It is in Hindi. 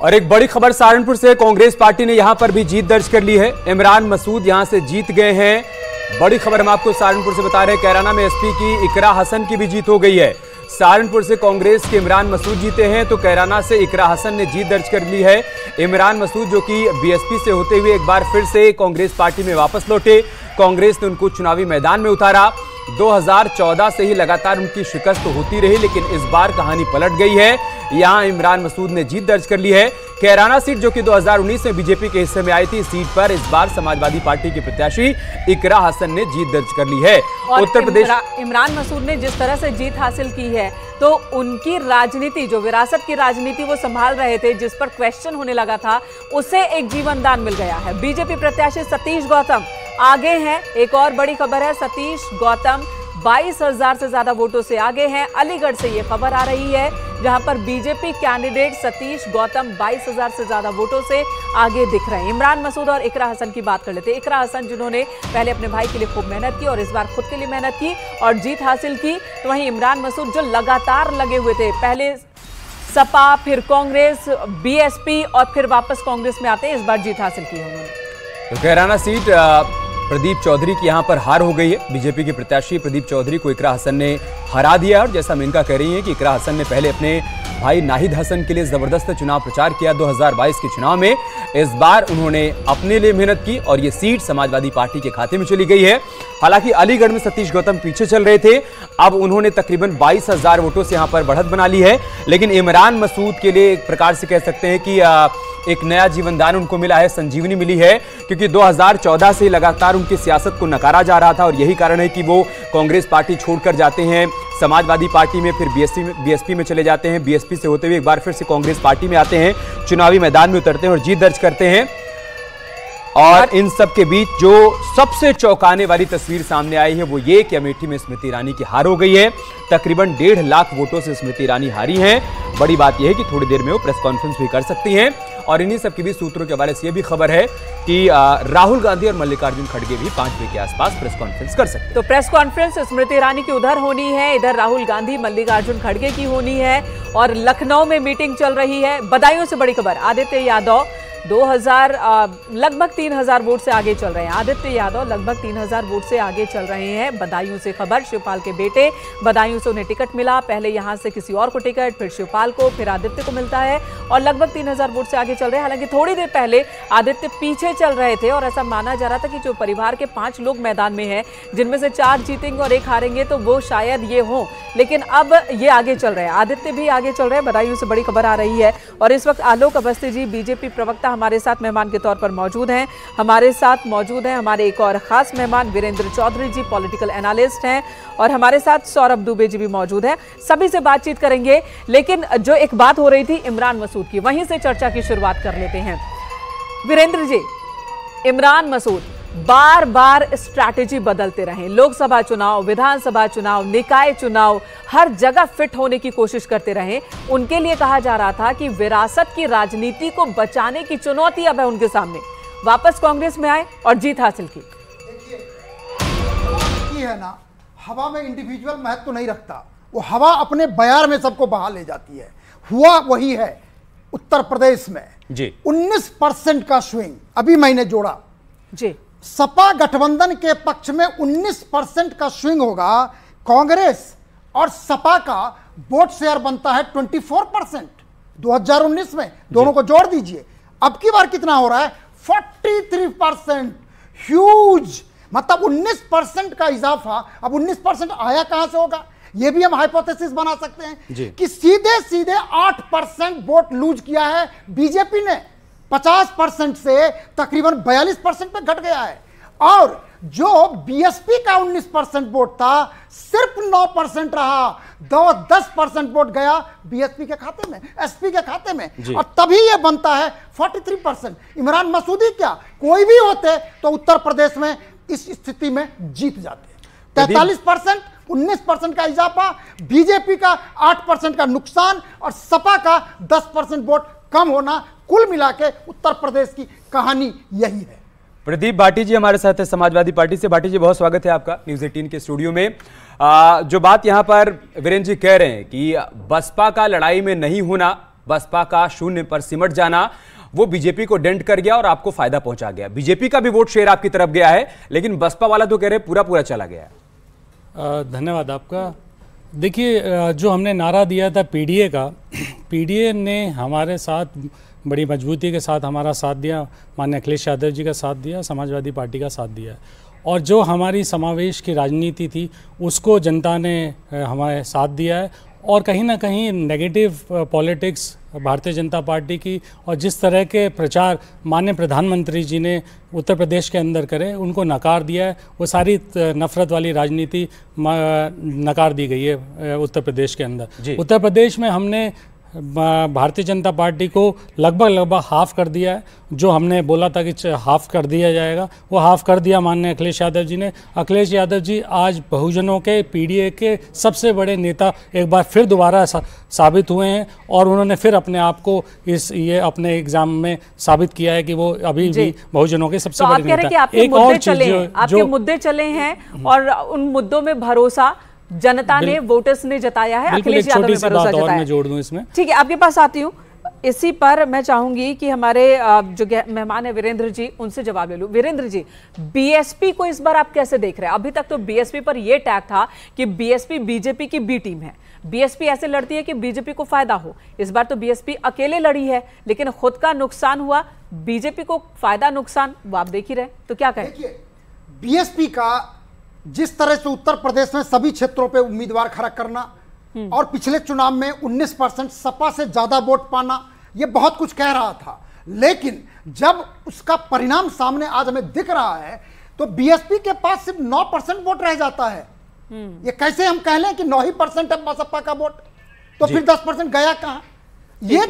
और एक बड़ी खबर सहारनपुर से, कांग्रेस पार्टी ने यहां पर भी जीत दर्ज कर ली है। इमरान मसूद यहां से जीत गए हैं। बड़ी खबर हम आपको सहारनपुर से बता रहे हैं। कैराना में एसपी की इकरा हसन की भी जीत हो गई है। सहारनपुर से कांग्रेस के इमरान मसूद जीते हैं तो कैराना से इकरा हसन ने जीत दर्ज कर ली है। इमरान मसूद जो कि बीएसपी से होते हुए एक बार फिर से कांग्रेस पार्टी में वापस लौटे। कांग्रेस ने उनको चुनावी मैदान में उतारा। 2014 से ही लगातार उनकी शिकस्त होती रही, लेकिन इस बार कहानी पलट गई है। यहां इमरान मसूद ने जीत दर्ज कर ली है। कैराना सीट जो कि 2019 में बीजेपी के हिस्से में आई थी, सीट पर इस बार समाजवादी पार्टी की प्रत्याशी इकरा हसन ने जीत दर्ज कर ली है। उत्तर प्रदेश इमरान मसूद ने जिस तरह से जीत हासिल की है, तो उनकी राजनीति, जो विरासत की राजनीति वो संभाल रहे थे, जिस पर क्वेश्चन होने लगा था, उसे एक जीवन दान मिल गया है। बीजेपी प्रत्याशी सतीश गौतम आगे हैं। एक और बड़ी खबर है, सतीश गौतम 22,000 से ज्यादा वोटों से आगे हैं। अलीगढ़ से ये खबर आ रही है, जहां पर बीजेपी कैंडिडेट सतीश गौतम 22,000 से ज्यादा वोटों से आगे दिख रहे हैं। इमरान मसूद और इकरा हसन की बात कर लेते हैं। इकरा हसन जिन्होंने पहले अपने भाई के लिए खूब मेहनत की और इस बार खुद के लिए मेहनत की और जीत हासिल की, तो वहीं इमरान मसूद जो लगातार लगे हुए थे, पहले सपा, फिर कांग्रेस, बीएसपी और फिर वापस कांग्रेस में आते हैं, इस बार जीत हासिल की है उन्होंने। तो कैराना सीट प्रदीप चौधरी की यहां पर हार हो गई है। बीजेपी के प्रत्याशी प्रदीप चौधरी को इकरा हसन ने हरा दिया। और जैसा मेनका कह रही हैं कि इकरा हसन ने पहले अपने भाई नाहिद हसन के लिए जबरदस्त चुनाव प्रचार किया 2022 के चुनाव में। इस बार उन्होंने अपने लिए मेहनत की और ये सीट समाजवादी पार्टी के खाते में चली गई है। हालांकि अलीगढ़ में सतीश गौतम पीछे चल रहे थे, अब उन्होंने तकरीबन 22,000 वोटों से यहां पर बढ़त बना ली है। लेकिन इमरान मसूद के लिए एक प्रकार से कह सकते हैं कि एक नया जीवन दान उनको मिला है, संजीवनी मिली है, क्योंकि 2014 से लगातार उनकी सियासत को नकारा जा रहा था और यही कारण है कि वो कांग्रेस पार्टी छोड़कर जाते हैं समाजवादी पार्टी में, फिर बीएसपी में चले जाते हैं, बीएसपी से होते हुए एक बार फिर से कांग्रेस पार्टी में आते हैं, चुनावी मैदान में उतरते हैं और जीत दर्ज करते हैं। और इन सब के बीच जो सबसे चौंकाने वाली तस्वीर सामने आई है वो ये कि अमेठी में स्मृति ईरानी की हार हो गई है। तकरीबन 1.5 लाख वोटों से स्मृति ईरानी हारी हैं। बड़ी बात यह है कि थोड़ी देर में वो प्रेस कॉन्फ्रेंस भी कर सकती हैं। और इन्हीं सब के बीच सूत्रों के हवाले से यह भी खबर है कि राहुल गांधी और मल्लिकार्जुन खड़गे भी 5 बजे के आसपास प्रेस कॉन्फ्रेंस कर सकते हैं। तो प्रेस कॉन्फ्रेंस स्मृति ईरानी की उधर होनी है, इधर राहुल गांधी मल्लिकार्जुन खड़गे की होनी है और लखनऊ में मीटिंग चल रही है। बदायूं से बड़ी खबर, आदित्य यादव 2000 लगभग 3,000 वोट से आगे चल रहे हैं। आदित्य यादव लगभग 3,000 वोट से आगे चल रहे हैं। बदायूं से खबर, शिवपाल के बेटे, बदायूं से उन्हें टिकट मिला, पहले यहां से किसी और को टिकट, फिर शिवपाल को, फिर आदित्य को मिलता है और लगभग 3,000 वोट से आगे चल रहे हैं। हालांकि थोड़ी देर पहले आदित्य पीछे चल रहे थे और ऐसा माना जा रहा था कि जो परिवार के 5 लोग मैदान में हैं, जिनमें से 4 जीतेंगे और 1 हारेंगे, तो वो शायद ये हों, लेकिन अब ये आगे चल रहे हैं। आदित्य भी आगे चल रहे हैं। बदायूं से बड़ी खबर आ रही है और इस वक्त आलोक अवस्थी जी, बीजेपी प्रवक्ता, हमारे साथ मेहमान के तौर पर मौजूद हैं। हमारे साथ मौजूद हैं हमारे एक और खास मेहमान वीरेंद्र चौधरी जी, पॉलिटिकल एनालिस्ट हैं, और हमारे साथ सौरभ दुबे जी भी मौजूद हैं। सभी से बातचीत करेंगे, लेकिन जो एक बात हो रही थी इमरान मसूद की, वहीं से चर्चा की शुरुआत कर लेते हैं। वीरेंद्र जी, इमरान मसूद बार बार स्ट्रैटेजी बदलते रहे, लोकसभा चुनाव, विधानसभा चुनाव, निकाय चुनाव, हर जगह फिट होने की कोशिश करते रहे। उनके लिए कहा जा रहा था कि विरासत की राजनीति को बचाने की चुनौती अब है उनके सामने। वापस कांग्रेस में आए और जीत हासिल की। देखिए है ना, हवा में इंडिविजुअल महत्व तो नहीं रखता, वो हवा अपने बयार में सबको बहा ले जाती है। हुआ वही है उत्तर प्रदेश में जी, 19% का स्विंग अभी मैंने जोड़ा जी। सपा गठबंधन के पक्ष में 19% का स्विंग होगा। कांग्रेस और सपा का वोट शेयर बनता है 24% 2019 में, दोनों को जोड़ दीजिए। अब की बार कितना हो रहा है? 43%। ह्यूज, मतलब 19% का इजाफा। अब 19% आया कहां से होगा? यह भी हम हाइपोथेसिस बना सकते हैं कि सीधे सीधे 8% वोट लूज किया है बीजेपी ने। 50% से तकरीबन 42% पे घट गया है। और जो बीएसपी का 19% वोट था, सिर्फ 9% रहा। 10% वोट गया बीएसपी के खाते में, एसपी के खाते में, और तभी यह बनता है 43%। इमरान मसूदी क्या, कोई भी होते तो उत्तर प्रदेश में इस स्थिति में जीत जाते। 43%, 19% का इजाफा, बीजेपी का 8% का नुकसान और सपा का 10% वोट कम होना, कुल मिला के उत्तर प्रदेश की कहानी यही है। प्रदीप भाटी जी हमारे साथ है समाजवादी पार्टी से। भाटी जी, बहुत स्वागत है आपका न्यूज़ 18 के स्टूडियो में। जो बात यहां पर वीरेंद्र जी कह रहे हैं कि बसपा का लड़ाई में नहीं होना बसपा का शून्य पर सिमट जाना वो बीजेपी को डेंट कर गया और आपको फायदा पहुंचा गया। बीजेपी का भी वोट शेयर आपकी तरफ गया है, लेकिन बसपा वाला तो कह रहे पूरा पूरा चला गया है। धन्यवाद आपका। देखिए, जो हमने नारा दिया था पीडीए का, पीडीए ने हमारे साथ बड़ी मजबूती के साथ हमारा साथ दिया, माननीय अखिलेश यादव जी का साथ दिया, समाजवादी पार्टी का साथ दिया, और जो हमारी समावेश की राजनीति थी उसको जनता ने हमारे साथ दिया है। और कहीं ना कहीं negative politics Bharatiya Janata party की और जिस तरह के प्रचार माननीय प्रधानमंत्री जी ने उत्तर प्रदेश के अंदर करे उनको नकार दिया है। वो सारी नफरत वाली राजनीति नकार दी गई है उत्तर प्रदेश के अंदर। उत्तर प्रदेश में हमने भारतीय जनता पार्टी को लगभग हाफ कर दिया है। जो हमने बोला था कि हाफ कर दिया जाएगा, वो हाफ कर दिया माननीय अखिलेश यादव जी ने। अखिलेश यादव जी आज बहुजनों के पीडीए के सबसे बड़े नेता एक बार फिर दोबारा साबित हुए हैं और उन्होंने फिर अपने आप को ये अपने एग्जाम में साबित किया है कि वो अभी भी बहुजनों के सबसे बड़े नेता। एक और चीज आपके मुद्दे चले हैं और उन मुद्दों में भरोसा जनता ने, वोटर्स ने जताया है, अखिलेश यादव ने भरोसा जताया है। जोड़ दूं इसमें, ठीक है, आपके पास आती हूँ। इसी पर मैं चाहूंगी कि हमारे जो मेहमान है वीरेंद्र जी, उनसे जवाब ले लूं। वीरेंद्र जी, बीएसपी को इस बार आप कैसे देख रहे हैं? अभी तक तो बीएसपी पर यह टैग था कि बीएसपी बीजेपी की बी टीम है, बीएसपी ऐसे लड़ती है कि बीजेपी को फायदा हो। इस बार तो बीएसपी अकेले लड़ी है, लेकिन खुद का नुकसान हुआ, बीजेपी को फायदा नुकसान वो आप देख ही रहे, तो क्या कहें? बीएसपी का जिस तरह से उत्तर प्रदेश में सभी क्षेत्रों पे उम्मीदवार खड़ा करना और पिछले चुनाव में 19% सपा से ज्यादा वोट पाना, ये बहुत कुछ कह रहा था। लेकिन जब उसका परिणाम सामने आज हमें दिख रहा है तो बीएसपी के पास सिर्फ 9% वोट रह जाता है। ये कैसे हम कह लें कि 9% है सपा का वोट, तो फिर 10% गया कहां? ये